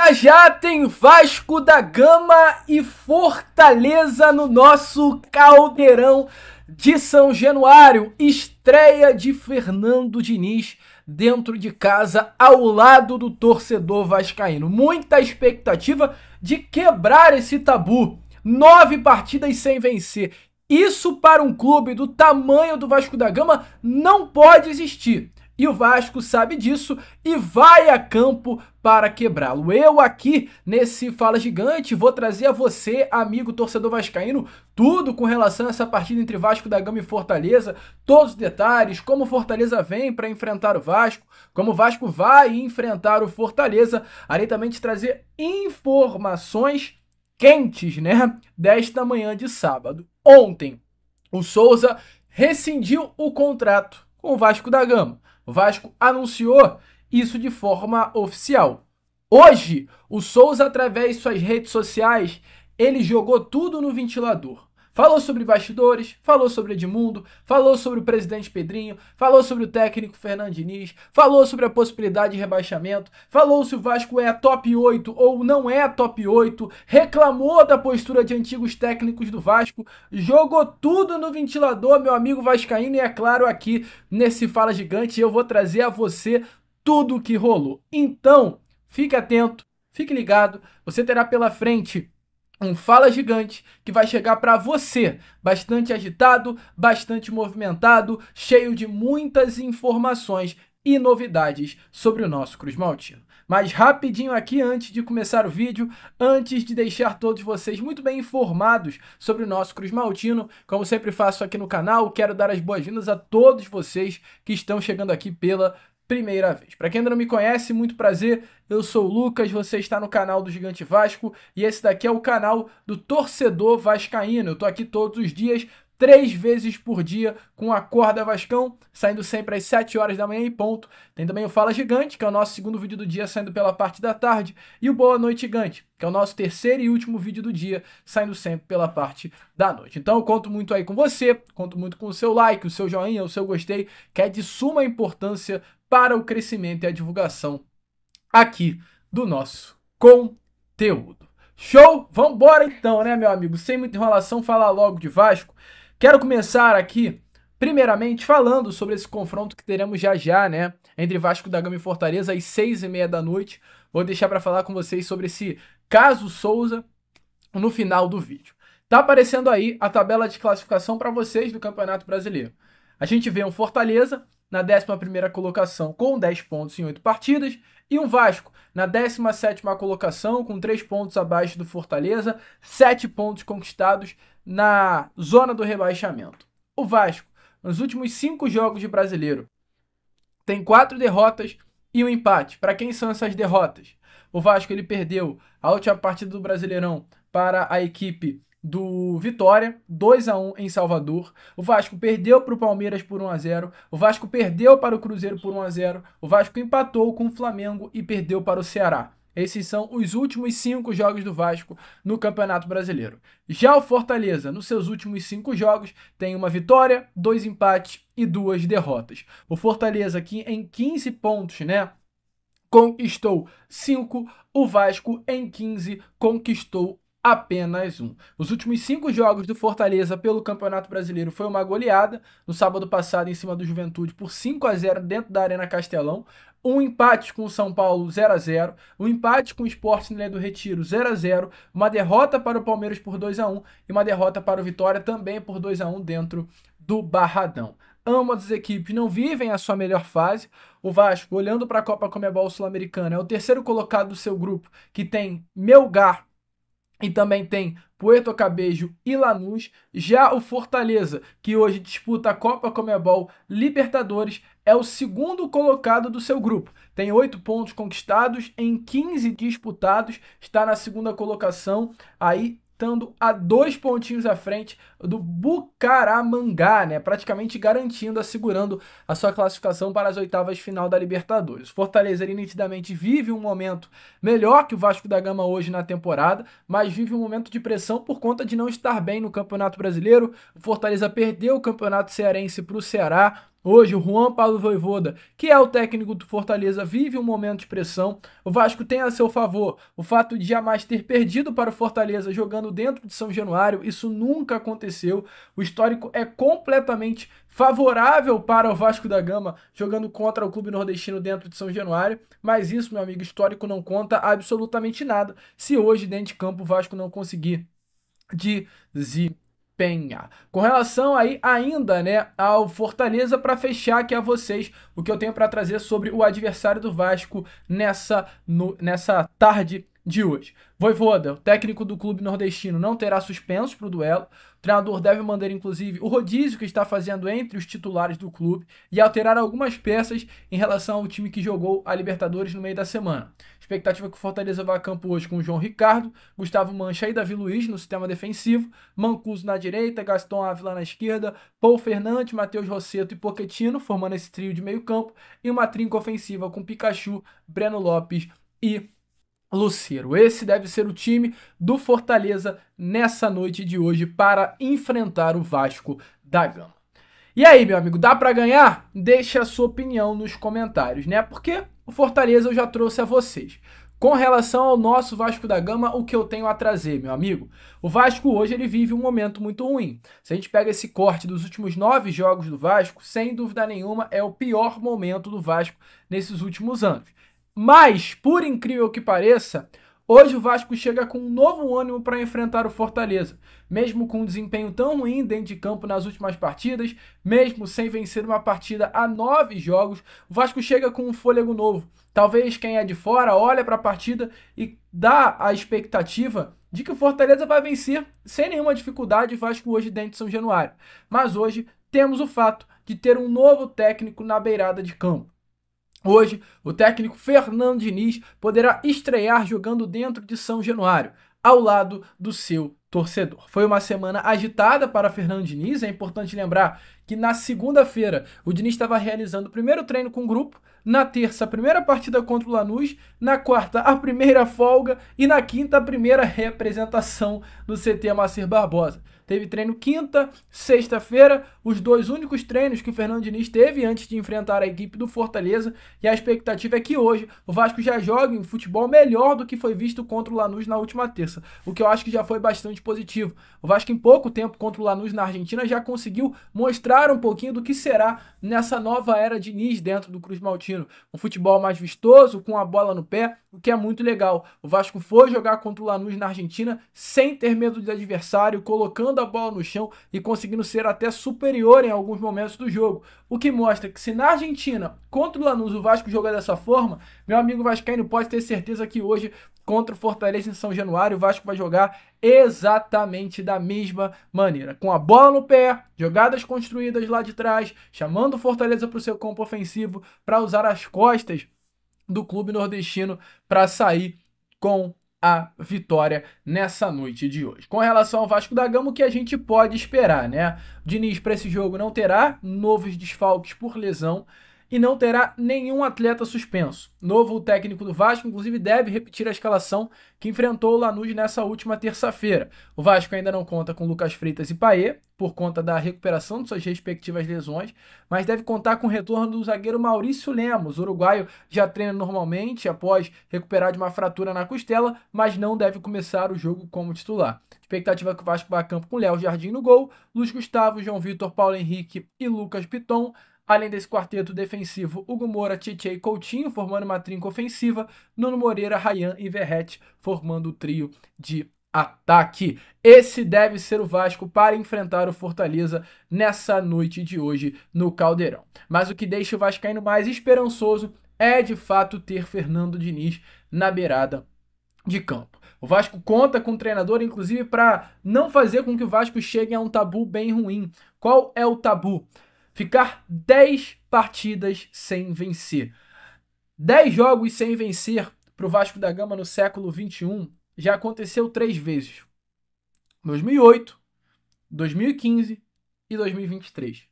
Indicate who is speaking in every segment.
Speaker 1: Já já tem Vasco da Gama e Fortaleza no nosso Caldeirão de São Januário. Estreia de Fernando Diniz dentro de casa ao lado do torcedor vascaíno. Muita expectativa de quebrar esse tabu. 9 partidas sem vencer. Isso para um clube do tamanho do Vasco da Gama não pode existir. E o Vasco sabe disso e vai a campo para quebrá-lo. Eu aqui nesse Fala Gigante vou trazer a você, amigo torcedor vascaíno, tudo com relação a essa partida entre Vasco da Gama e Fortaleza, todos os detalhes, como o Fortaleza vem para enfrentar o Vasco, como o Vasco vai enfrentar o Fortaleza, além também de trazer informações quentes, né, desta manhã de sábado. Ontem, o Souza rescindiu o contrato com o Vasco da Gama. O Vasco anunciou isso de forma oficial. Hoje, o Souza, através de suas redes sociais, ele jogou tudo no ventilador. Falou sobre bastidores, falou sobre Edmundo, falou sobre o presidente Pedrinho, falou sobre o técnico Fernando Diniz, falou sobre a possibilidade de rebaixamento, falou se o Vasco é top 8 ou não é top 8, reclamou da postura de antigos técnicos do Vasco, jogou tudo no ventilador, meu amigo vascaíno, e é claro, aqui nesse Fala Gigante eu vou trazer a você tudo o que rolou. Então, fique atento, fique ligado, você terá pela frente um Fala Gigante que vai chegar para você, bastante agitado, bastante movimentado, cheio de muitas informações e novidades sobre o nosso Cruz Maltino. Mas rapidinho aqui, antes de começar o vídeo, antes de deixar todos vocês muito bem informados sobre o nosso Cruz Maltino, como sempre faço aqui no canal, quero dar as boas-vindas a todos vocês que estão chegando aqui pela primeira vez. Para quem ainda não me conhece, muito prazer, eu sou o Lucas, você está no canal do Gigante Vasco e esse daqui é o canal do torcedor vascaíno. Eu tô aqui todos os dias, 3 vezes por dia, com a Acorda Vascão, saindo sempre às 7 horas da manhã em ponto. Tem também o Fala Gigante, que é o nosso segundo vídeo do dia, saindo pela parte da tarde, e o Boa Noite Gigante, que é o nosso terceiro e último vídeo do dia, saindo sempre pela parte da noite. Então eu conto muito aí com você, conto muito com o seu like, o seu joinha, o seu gostei, que é de suma importância para o crescimento e a divulgação aqui do nosso conteúdo. Show? Vambora então, né, meu amigo? Sem muita enrolação, falar logo de Vasco. Quero começar aqui, primeiramente, falando sobre esse confronto que teremos já já, né, entre Vasco da Gama e Fortaleza, às 6h30 da noite. Vou deixar para falar com vocês sobre esse caso Souza no final do vídeo. Tá aparecendo aí a tabela de classificação para vocês do Campeonato Brasileiro. A gente vê um Fortaleza na 11ª colocação com 10 pontos em 8 partidas, e um Vasco na 17ª colocação com 3 pontos abaixo do Fortaleza, 7 pontos conquistados na zona do rebaixamento. O Vasco, nos últimos 5 jogos de Brasileiro, tem 4 derrotas e um empate. Para quem são essas derrotas? O Vasco ele perdeu a última partida do Brasileirão para a equipe do Vitória, 2-1 em Salvador. O Vasco perdeu para o Palmeiras por 1-0. O Vasco perdeu para o Cruzeiro por 1-0. O Vasco empatou com o Flamengo e perdeu para o Ceará. Esses são os últimos 5 jogos do Vasco no Campeonato Brasileiro. Já o Fortaleza, nos seus últimos 5 jogos, tem uma vitória, 2 empates e 2 derrotas. O Fortaleza aqui em 15 pontos, né, conquistou 5. O Vasco em 15 conquistou apenas 1. Os últimos 5 jogos do Fortaleza pelo Campeonato Brasileiro foi uma goleada no sábado passado em cima do Juventude por 5-0 dentro da Arena Castelão, um empate com o São Paulo 0-0, um empate com o Sport na Ilha do Retiro 0-0, uma derrota para o Palmeiras por 2-1 e uma derrota para o Vitória também por 2-1 dentro do Barradão. Ambas as equipes não vivem a sua melhor fase. O Vasco, olhando para a Copa Conmebol Sul-Americana, é o terceiro colocado do seu grupo, que tem Melgar e também tem Puerto Cabello e Lanús. Já o Fortaleza, que hoje disputa a Copa Conmebol Libertadores, é o segundo colocado do seu grupo. Tem 8 pontos conquistados em 15 disputados, está na segunda colocação, aí estando a 2 pontinhos à frente do Bucaramanga, né? Praticamente garantindo, assegurando a sua classificação para as oitavas de final da Libertadores. Fortaleza, ele nitidamente vive um momento melhor que o Vasco da Gama hoje na temporada, mas vive um momento de pressão por conta de não estar bem no Campeonato Brasileiro. O Fortaleza perdeu o Campeonato Cearense para o Ceará. Hoje, o Juan Paulo Vojvoda, que é o técnico do Fortaleza, vive um momento de pressão. O Vasco tem a seu favor o fato de jamais ter perdido para o Fortaleza jogando dentro de São Januário. Isso nunca aconteceu. O histórico é completamente favorável para o Vasco da Gama jogando contra o clube nordestino dentro de São Januário. Mas isso, meu amigo, histórico não conta absolutamente nada se hoje, dentro de campo, o Vasco não conseguir desempenhar. Com relação aí ainda, né, ao Fortaleza, para fechar aqui a vocês o que eu tenho para trazer sobre o adversário do Vasco nessa tarde de hoje. Vojvoda, o técnico do clube nordestino, não terá suspensos para o duelo. O treinador deve manter, inclusive, o rodízio que está fazendo entre os titulares do clube e alterar algumas peças em relação ao time que jogou a Libertadores no meio da semana. Expectativa é que o Fortaleza vá a campo hoje com o João Ricardo, Gustavo Mancha e Davi Luiz no sistema defensivo, Mancuso na direita, Gaston Ávila na esquerda, Paul Fernandes, Matheus Rossetto e Pochettino, formando esse trio de meio campo, e uma trinca ofensiva com Pikachu, Breno Lopes e Lucero. Esse deve ser o time do Fortaleza nessa noite de hoje para enfrentar o Vasco da Gama. E aí, meu amigo, dá para ganhar? Deixa a sua opinião nos comentários, né? Porque o Fortaleza eu já trouxe a vocês. Com relação ao nosso Vasco da Gama, o que eu tenho a trazer, meu amigo? O Vasco hoje ele vive um momento muito ruim. Se a gente pega esse corte dos últimos 9 jogos do Vasco, sem dúvida nenhuma é o pior momento do Vasco nesses últimos anos. Mas, por incrível que pareça, hoje o Vasco chega com um novo ânimo para enfrentar o Fortaleza. Mesmo com um desempenho tão ruim dentro de campo nas últimas partidas, mesmo sem vencer uma partida há 9 jogos, o Vasco chega com um fôlego novo. Talvez quem é de fora olha para a partida e dá a expectativa de que o Fortaleza vai vencer sem nenhuma dificuldade o Vasco hoje dentro de São Januário. Mas hoje temos o fato de ter um novo técnico na beirada de campo. Hoje, o técnico Fernando Diniz poderá estrear jogando dentro de São Januário, ao lado do seu torcedor. Foi uma semana agitada para Fernando Diniz. É importante lembrar que na segunda-feira o Diniz estava realizando o primeiro treino com o grupo, na terça a primeira partida contra o Lanús, na quarta a primeira folga e na quinta a primeira representação no CT Macir Barbosa. Teve treino quinta, sexta-feira, os dois únicos treinos que o Fernando Diniz teve antes de enfrentar a equipe do Fortaleza, e a expectativa é que hoje o Vasco já jogue um futebol melhor do que foi visto contra o Lanús na última terça, o que eu acho que já foi bastante positivo. O Vasco em pouco tempo contra o Lanús na Argentina já conseguiu mostrar um pouquinho do que será nessa nova era de Diniz dentro do Cruz Maltino. Um futebol mais vistoso, com a bola no pé, o que é muito legal. O Vasco foi jogar contra o Lanús na Argentina sem ter medo do adversário, colocando a bola no chão e conseguindo ser até superior em alguns momentos do jogo. O que mostra que se na Argentina, contra o Lanús, o Vasco joga dessa forma, meu amigo vascaíno pode ter certeza que hoje, contra o Fortaleza em São Januário, o Vasco vai jogar exatamente da mesma maneira. Com a bola no pé, jogadas construídas lá de trás, chamando o Fortaleza para o seu campo ofensivo, para usar as costas do clube nordestino para sair com a vitória nessa noite de hoje. Com relação ao Vasco da Gama, o que a gente pode esperar, né? O Diniz para esse jogo não terá novos desfalques por lesão e não terá nenhum atleta suspenso. Novo técnico do Vasco, inclusive, deve repetir a escalação que enfrentou o Lanús nessa última terça-feira. O Vasco ainda não conta com Lucas Freitas e Payet, por conta da recuperação de suas respectivas lesões, mas deve contar com o retorno do zagueiro Maurício Lemos. O uruguaio já treina normalmente após recuperar de uma fratura na costela, mas não deve começar o jogo como titular. Expectativa é que o Vasco vá a campo com Léo Jardim no gol, Luiz Gustavo, João Vitor, Paulo Henrique e Lucas Piton. Além desse quarteto defensivo, Hugo Moura, Tietê e Coutinho formando uma trinca ofensiva, Nuno Moreira, Ryan e Verratti formando o trio de ataque. Esse deve ser o Vasco para enfrentar o Fortaleza nessa noite de hoje no Caldeirão. Mas o que deixa o vascaíno mais esperançoso é de fato ter Fernando Diniz na beirada de campo. O Vasco conta com o treinador, inclusive, para não fazer com que o Vasco chegue a um tabu bem ruim. Qual é o tabu? Ficar 10 partidas sem vencer. 10 jogos sem vencer para o Vasco da Gama no século XXI já aconteceu 3 vezes. 2008, 2015 e 2023.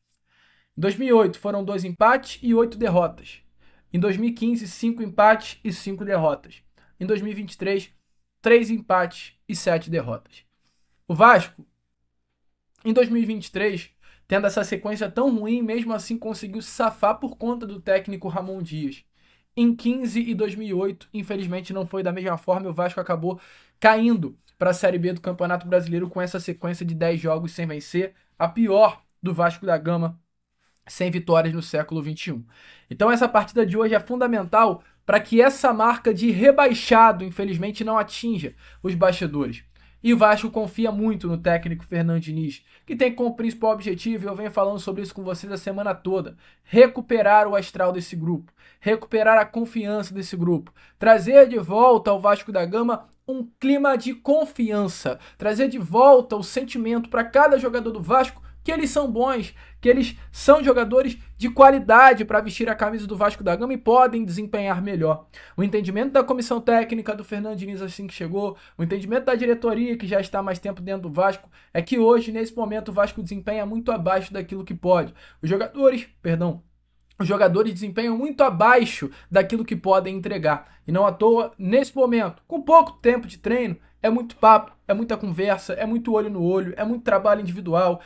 Speaker 1: Em 2008 foram 2 empates e 8 derrotas. Em 2015, 5 empates e 5 derrotas. Em 2023, 3 empates e 7 derrotas. O Vasco, em 2023, tendo essa sequência tão ruim, mesmo assim conseguiu se safar por conta do técnico Ramon Dias. Em 15 e 2008, infelizmente não foi da mesma forma, o Vasco acabou caindo para a Série B do Campeonato Brasileiro com essa sequência de 10 jogos sem vencer, a pior do Vasco da Gama, sem vitórias no século XXI. Então essa partida de hoje é fundamental para que essa marca de rebaixado, infelizmente, não atinja os bastidores. E o Vasco confia muito no técnico Fernando Diniz, que tem como principal objetivo, e eu venho falando sobre isso com vocês a semana toda, recuperar o astral desse grupo, recuperar a confiança desse grupo, trazer de volta ao Vasco da Gama um clima de confiança, trazer de volta o sentimento para cada jogador do Vasco que eles são bons, que eles são jogadores de qualidade para vestir a camisa do Vasco da Gama e podem desempenhar melhor. O entendimento da comissão técnica do Fernando Diniz assim que chegou, o entendimento da diretoria que já está há mais tempo dentro do Vasco, é que hoje, nesse momento, o Vasco desempenha muito abaixo daquilo que pode. Os jogadores desempenham muito abaixo daquilo que podem entregar. E não à toa, nesse momento, com pouco tempo de treino, é muito papo, é muita conversa, é muito olho no olho, é muito trabalho individual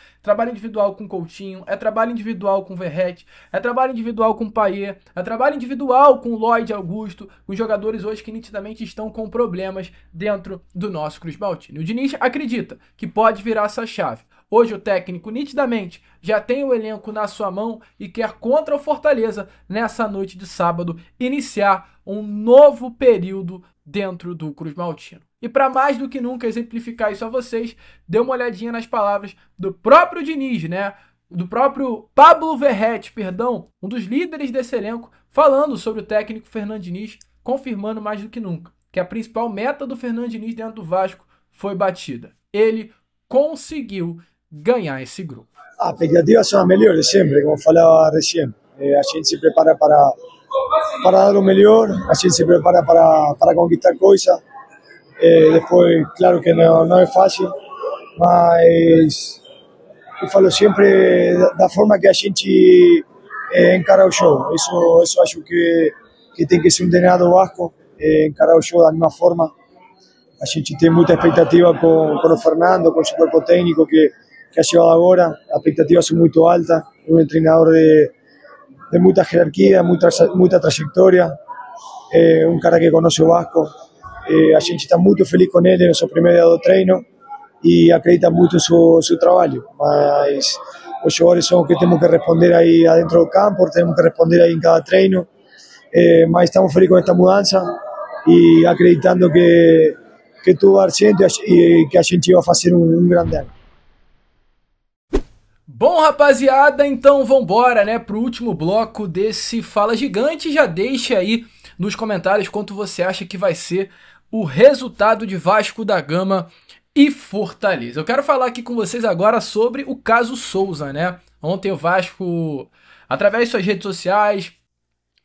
Speaker 1: com Coutinho, é trabalho individual com Verratti, é trabalho individual com Payet, é trabalho individual com Lloyd Augusto, com jogadores hoje que nitidamente estão com problemas dentro do nosso Cruz Maltino. O Diniz acredita que pode virar essa chave. Hoje o técnico nitidamente já tem o elenco na sua mão e quer contra o Fortaleza, nessa noite de sábado, iniciar um novo período dentro do Cruz Maltino. E para mais do que nunca exemplificar isso a vocês, dê uma olhadinha nas palavras do próprio Diniz, né? Do próprio Pablo Verratti, perdão, um dos líderes desse elenco, falando sobre o técnico Fernando Diniz, confirmando mais do que nunca que a principal meta do Fernando Diniz dentro do Vasco foi batida. Ele conseguiu ganhar esse grupo.
Speaker 2: As expectativas são as melhores sempre, como falava recién. A gente se prepara para dar o melhor, a gente se prepara para conquistar coisas. Depois, claro que não é fácil, mas eu falo sempre da forma que a gente encara o jogo. Isso acho que tem que ser um DNA do Vasco, encarar o jogo da mesma forma. A gente tem muita expectativa com o Fernando, com o seu corpo técnico que ha chegado agora. As expectativas são muito altas. Um treinador de muita hierarquia, muita trajetória. Um cara que conhece o Vasco. A gente está muito feliz com ele no seu primeiro dia do treino e acredita muito em seu trabalho. Mas os jogadores são que temos que responder aí dentro do campo, temos que responder aí em cada treino. Mas estamos felizes com esta mudança e acreditando que tudo vai dar certo e que a gente vai fazer grande ano.
Speaker 1: Bom, rapaziada, então vambora, né, pro último bloco desse Fala Gigante. Já deixa aí nos comentários quanto você acha que vai ser o resultado de Vasco da Gama e Fortaleza. Eu quero falar aqui com vocês agora sobre o caso Souza, né? Ontem o Vasco, através de suas redes sociais,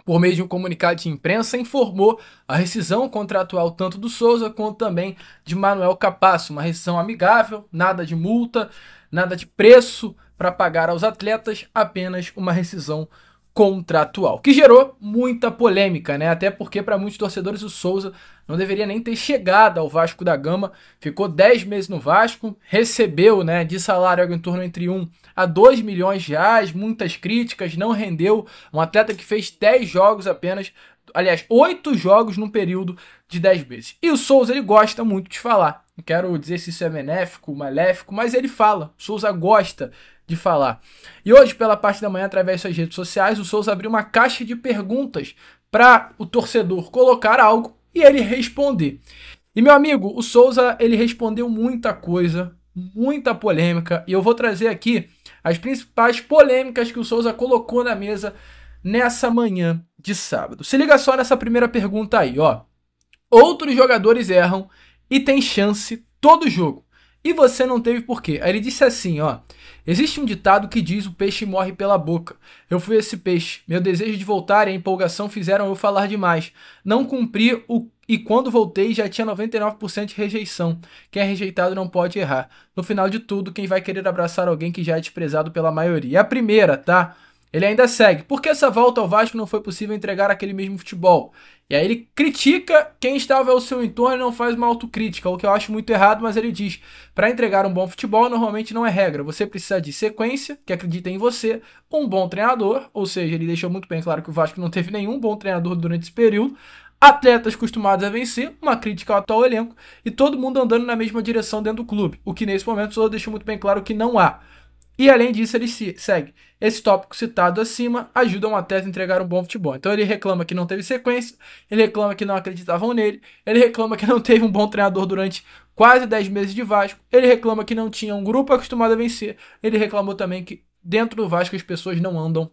Speaker 1: por meio de um comunicado de imprensa, informou a rescisão contratual tanto do Souza quanto também de Manuel Capasso. Uma rescisão amigável, nada de multa, nada de preço para pagar aos atletas, apenas uma rescisão contratual, que gerou muita polêmica, né? Até porque para muitos torcedores o Souza não deveria nem ter chegado ao Vasco da Gama. Ficou 10 meses no Vasco, recebeu, né, de salário em torno entre 1 a 2 milhões de reais, muitas críticas, não rendeu. Um atleta que fez 10 jogos apenas, aliás, 8 jogos num período de 10 meses. E o Souza, ele gosta muito de falar. Não quero dizer se isso é benéfico, maléfico, mas ele fala. O Souza gosta de falar. E hoje, pela parte da manhã, através das suas redes sociais, o Souza abriu uma caixa de perguntas para o torcedor colocar algo e ele responder. E, meu amigo, o Souza, ele respondeu muita coisa, muita polêmica, e eu vou trazer aqui as principais polêmicas que o Souza colocou na mesa nessa manhã de sábado. Se liga só nessa primeira pergunta aí, ó. Outros jogadores erram e tem chance todo jogo. E você não teve por quê? Aí ele disse assim, ó. Existe um ditado que diz: o peixe morre pela boca. Eu fui esse peixe. Meu desejo de voltar e a empolgação fizeram eu falar demais. Não cumpri e quando voltei já tinha 99% de rejeição. Quem é rejeitado não pode errar. No final de tudo, quem vai querer abraçar alguém que já é desprezado pela maioria? É a primeira, tá? Ele ainda segue: por que essa volta ao Vasco não foi possível entregar aquele mesmo futebol? E aí ele critica quem estava ao seu entorno e não faz uma autocrítica, o que eu acho muito errado, mas ele diz: para entregar um bom futebol normalmente não é regra, você precisa de sequência, que acredita em você, um bom treinador, ou seja, ele deixou muito bem claro que o Vasco não teve nenhum bom treinador durante esse período, atletas acostumados a vencer, uma crítica ao atual elenco e todo mundo andando na mesma direção dentro do clube, o que nesse momento o Souza deixou muito bem claro que não há. E além disso ele segue: esse tópico citado acima ajuda um atleta a entregar um bom futebol. Então ele reclama que não teve sequência, ele reclama que não acreditavam nele, ele reclama que não teve um bom treinador durante quase 10 meses de Vasco, ele reclama que não tinha um grupo acostumado a vencer, ele reclamou também que dentro do Vasco as pessoas não andam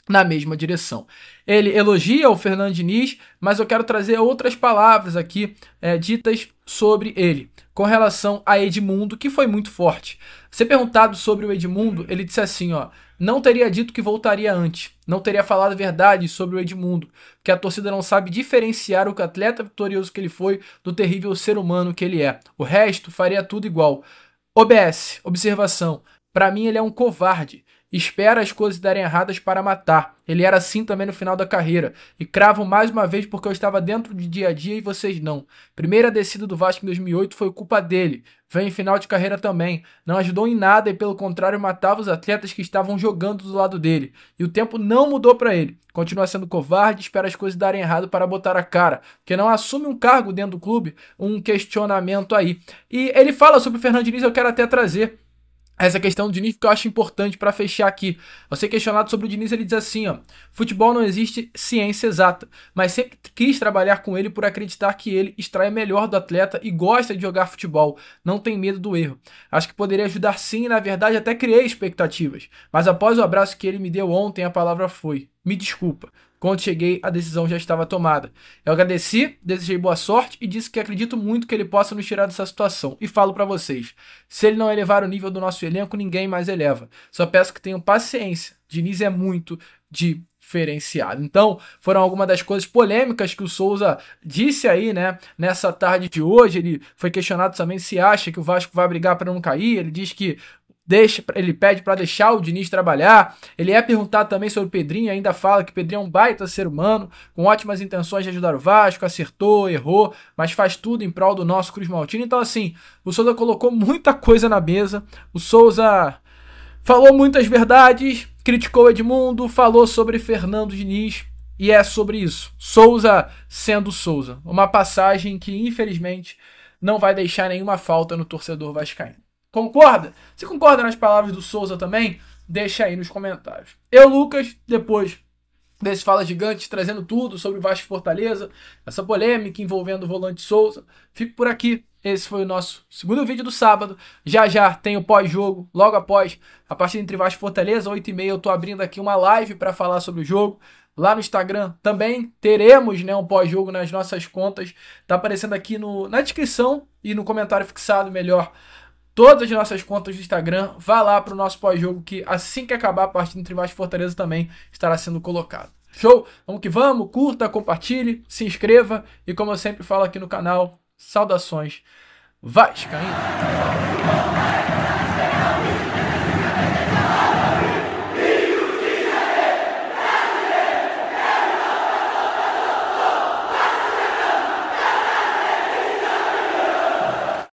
Speaker 1: na mesma direção. Ele elogia o Fernando Diniz, mas eu quero trazer outras palavras aqui ditas sobre ele, com relação a Edmundo, que foi muito forte. Ser perguntado sobre o Edmundo, ele disse assim, ó: não teria dito que voltaria antes, não teria falado a verdade sobre o Edmundo, que a torcida não sabe diferenciar o atleta vitorioso que ele foi do terrível ser humano que ele é. O resto faria tudo igual. OBS, observação: pra mim ele é um covarde. Espera as coisas darem erradas para matar. Ele era assim também no final da carreira. E cravo mais uma vez porque eu estava dentro de dia a dia e vocês não. Primeira descida do Vasco em 2008 foi culpa dele. Vem em final de carreira também. Não ajudou em nada e pelo contrário matava os atletas que estavam jogando do lado dele. E o tempo não mudou para ele. Continua sendo covarde, espera as coisas darem errado para botar a cara. Porque não assume um cargo dentro do clube, um questionamento aí. E ele fala sobre o Fernando Diniz, eu quero até trazer essa questão do Diniz, que eu acho importante para fechar aqui. Ao ser questionado sobre o Diniz, ele diz assim, ó: futebol não existe ciência exata, mas sempre quis trabalhar com ele por acreditar que ele extrai o melhor do atleta e gosta de jogar futebol, não tem medo do erro. Acho que poderia ajudar sim e na verdade até criei expectativas, mas após o abraço que ele me deu ontem, a palavra foi: me desculpa. Quando cheguei, a decisão já estava tomada. Eu agradeci, desejei boa sorte e disse que acredito muito que ele possa nos tirar dessa situação. E falo pra vocês: se ele não elevar o nível do nosso elenco, ninguém mais eleva. Só peço que tenham paciência. Diniz é muito diferenciado. Então, foram algumas das coisas polêmicas que o Souza disse aí, né, nessa tarde de hoje. Ele foi questionado também se acha que o Vasco vai brigar para não cair. Ele diz que ele pede para deixar o Diniz trabalhar. Ele é perguntado também sobre o Pedrinho, ainda fala que o Pedrinho é um baita ser humano, com ótimas intenções de ajudar o Vasco, acertou, errou, mas faz tudo em prol do nosso Cruz Maltino. Então assim, o Souza colocou muita coisa na mesa, o Souza falou muitas verdades, criticou o Edmundo, falou sobre Fernando Diniz, e é sobre isso. Souza sendo Souza. Uma passagem que infelizmente não vai deixar nenhuma falta no torcedor vascaíno. Concorda? Se concorda nas palavras do Souza também, deixa aí nos comentários. Eu, Lucas, depois desse Fala Gigante, trazendo tudo sobre o Vasco e Fortaleza, essa polêmica envolvendo o volante Souza, fico por aqui. Esse foi o nosso segundo vídeo do sábado. Já já tem o pós-jogo, logo após a partida entre Vasco e Fortaleza, 8h30, eu tô abrindo aqui uma live para falar sobre o jogo. Lá no Instagram também teremos, né, um pós-jogo nas nossas contas. Tá aparecendo aqui na descrição e no comentário fixado, melhor, todas as nossas contas do Instagram. Vá lá para o nosso pós-jogo que assim que acabar a partida entre Vasco e Fortaleza também estará sendo colocado. Show? Vamos que vamos, curta, compartilhe, se inscreva e como eu sempre falo aqui no canal, saudações vascaínas.